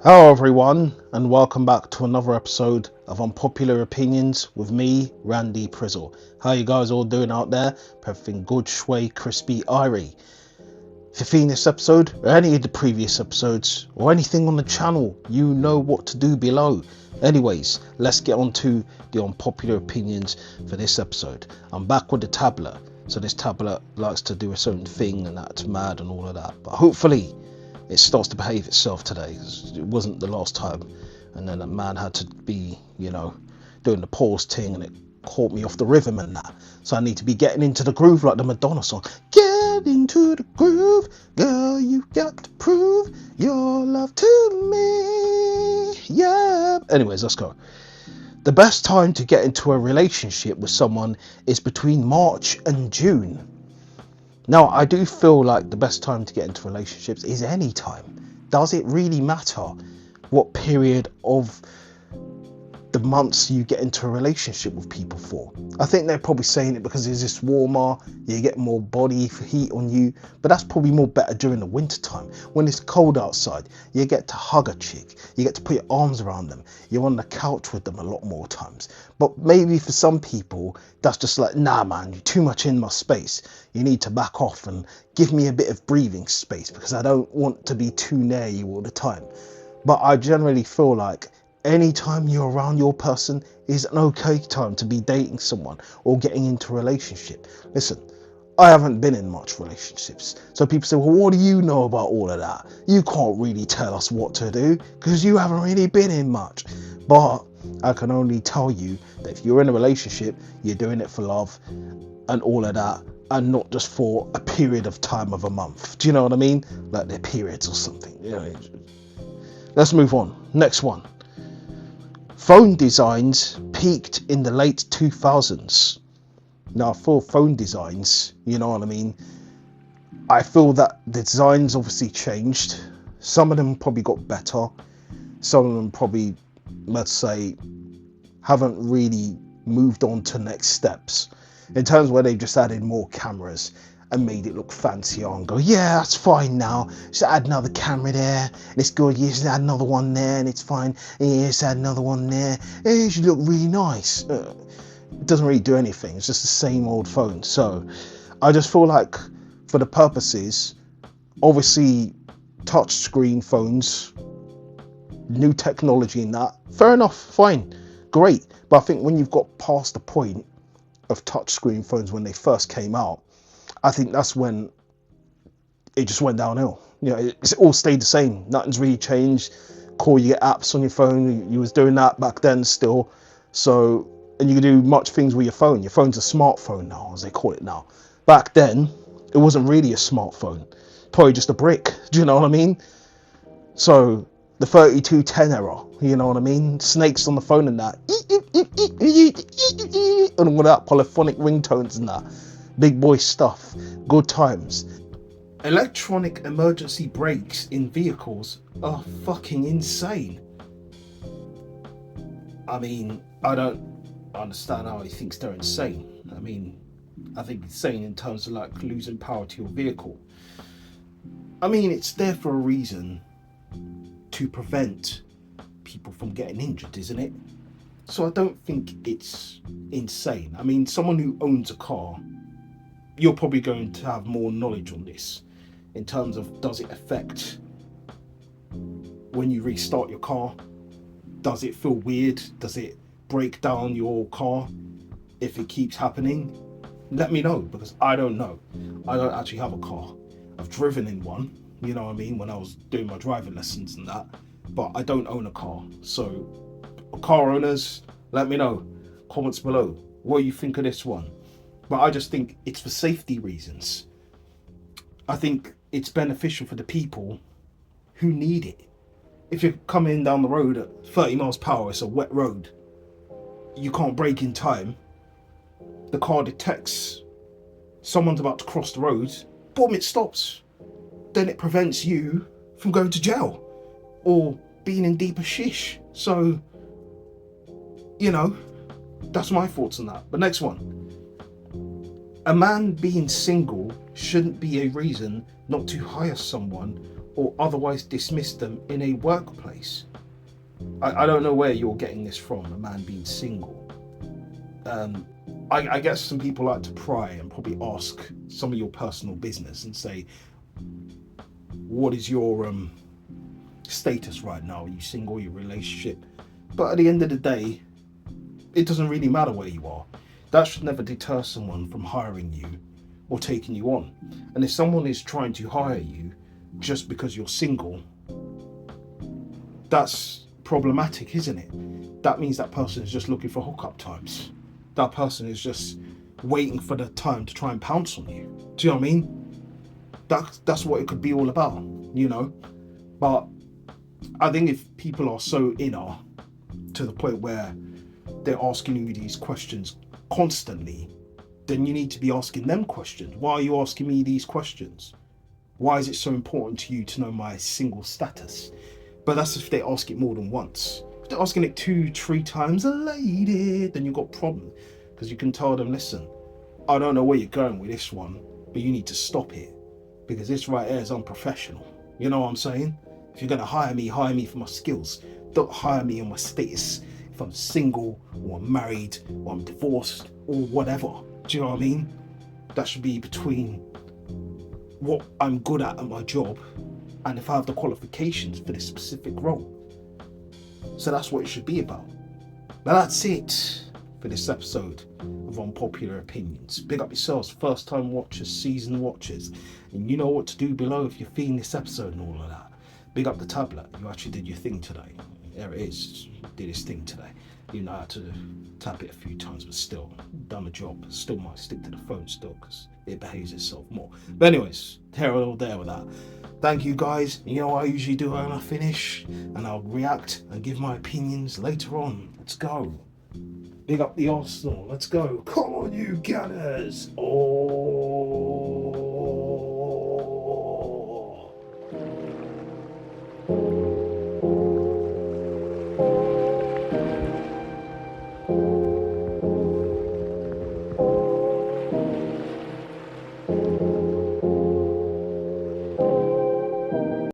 Hello everyone, and welcome back to another episode of Unpopular Opinions with me, Randy Prizzle. How you guys all doing out there? Everything good, shway, crispy, irie. If you're feeling this episode, or any of the previous episodes, or anything on the channel, you know what to do below. Anyways, let's get on to the Unpopular Opinions for this episode. I'm back with the tablet, so this tablet likes to do a certain thing and that's mad and all of that, but hopefully it starts to behave itself today. It wasn't the last time, and then that man had to be, doing the pause thing, and it caught me off the rhythm and that. So I need to be getting into the groove like the Madonna song. Get into the groove, girl, you got to prove your love to me. Yeah. Anyways, let's go. The best time to get into a relationship with someone is between March and June. Now, I do feel like the best time to get into relationships is any time. Does it really matter what period of the months you get into a relationship with people for? I think they're probably saying it because it's just warmer, you get more body heat on you, but that's probably more better during the winter time. When it's cold outside, you get to hug a chick, you get to put your arms around them, you're on the couch with them a lot more times. But maybe for some people, that's just like, nah man, you're too much in my space. You need to back off and give me a bit of breathing space because I don't want to be too near you all the time. But I generally feel like anytime you're around your person is an okay time to be dating someone or getting into a relationship. Listen, I haven't been in much relationships, so people say, well, what do you know about all of that? You can't really tell us what to do because you haven't really been in much. But I can only tell you that if you're in a relationship, you're doing it for love and all of that, and not just for a period of time of a month. Do you know what I mean? Like their periods or something. Let's move on. Next one. Phone designs peaked in the late 2000s. Now, for phone designs, you know what I mean? I feel that the designs obviously changed. Some of them probably got better. Some of them probably, let's say, haven't really moved on to next steps. In terms where they've just added more cameras and made it look fancier and go, yeah, that's fine now. Just add another camera there, and it's good. You just add another one there, and it's fine. And you just add another one there. It should look really nice. It doesn't really do anything. It's just the same old phone. So I just feel like for the purposes, obviously, touch screen phones, new technology in that, fair enough, fine, great. But I think when you've got past the point of touchscreen phones when they first came out, I think that's when it just went downhill. It all stayed the same. Nothing's really changed. Call, you get apps on your phone. You was doing that back then still. So, and you can do much things with your phone. Your phone's a smartphone now, as they call it now. Back then, it wasn't really a smartphone. Probably just a brick. Do you know what I mean? So, the 3210 era, you know what I mean? Snakes on the phone and that. And all that polyphonic ringtones and that. Big boy stuff. Good times. Electronic emergency brakes in vehicles are fucking insane. I mean, I don't understand how he thinks they're insane. I mean, I think insane in terms of like losing power to your vehicle. I mean, it's there for a reason, to prevent people from getting injured, isn't it? So I don't think it's insane. I mean, someone who owns a car, you're probably going to have more knowledge on this in terms of, does it affect when you restart your car? Does it feel weird? Does it break down your car if it keeps happening? Let me know, because I don't know. I don't actually have a car. I've driven in one, you know what I mean, when I was doing my driving lessons and that, but I don't own a car. So car owners, let me know, comments below, what you think of this one. But I just think it's for safety reasons. I think it's beneficial for the people who need it. If you're coming down the road at 30 miles per hour, it's a wet road, you can't brake in time, the car detects someone's about to cross the road, boom, it stops. Then it prevents you from going to jail or being in deeper shish. So, you know, that's my thoughts on that. But next one. A man being single shouldn't be a reason not to hire someone or otherwise dismiss them in a workplace. I don't know where you're getting this from, a man being single. I guess some people like to pry and probably ask some of your personal business and say, what is your status right now? Are you single? Your relationship? But at the end of the day, it doesn't really matter where you are. That should never deter someone from hiring you or taking you on. And if someone is trying to hire you just because you're single, that's problematic, isn't it? That means that person is just looking for hookup times. That person is just waiting for the time to try and pounce on you. Do you know what I mean? That's what it could be all about, you know? But I think if people are so inner to the point where they're asking you these questions constantly, then you need to be asking them questions. Why are you asking me these questions? Why is it so important to you to know my single status? But that's if they ask it more than once. If they're asking it 2-3 times, a lady, then you've got a problem. Because you can tell them, listen, I don't know where you're going with this one, but you need to stop it. Because this right here is unprofessional. You know what I'm saying? If you're going to hire me for my skills. Don't hire me on my status. If I'm single, or I'm married, or I'm divorced, or whatever. Do you know what I mean? That should be between what I'm good at my job and if I have the qualifications for this specific role. So that's what it should be about. Now that's it for this episode of Unpopular Opinions. Big up yourselves, first time watchers, seasoned watchers. And you know what to do below if you're feeling this episode and all of that. Big up the tablet, you actually did your thing today. There it is, did his thing today. You know how to tap it a few times, but still, done the job. Still might stick to the phone still, because it behaves itself more. But anyways, there with that. Thank you guys. You know what I usually do when I finish? And I'll react and give my opinions later on. Let's go. Big up the Arsenal. Let's go. Come on, you Gunners. Oh.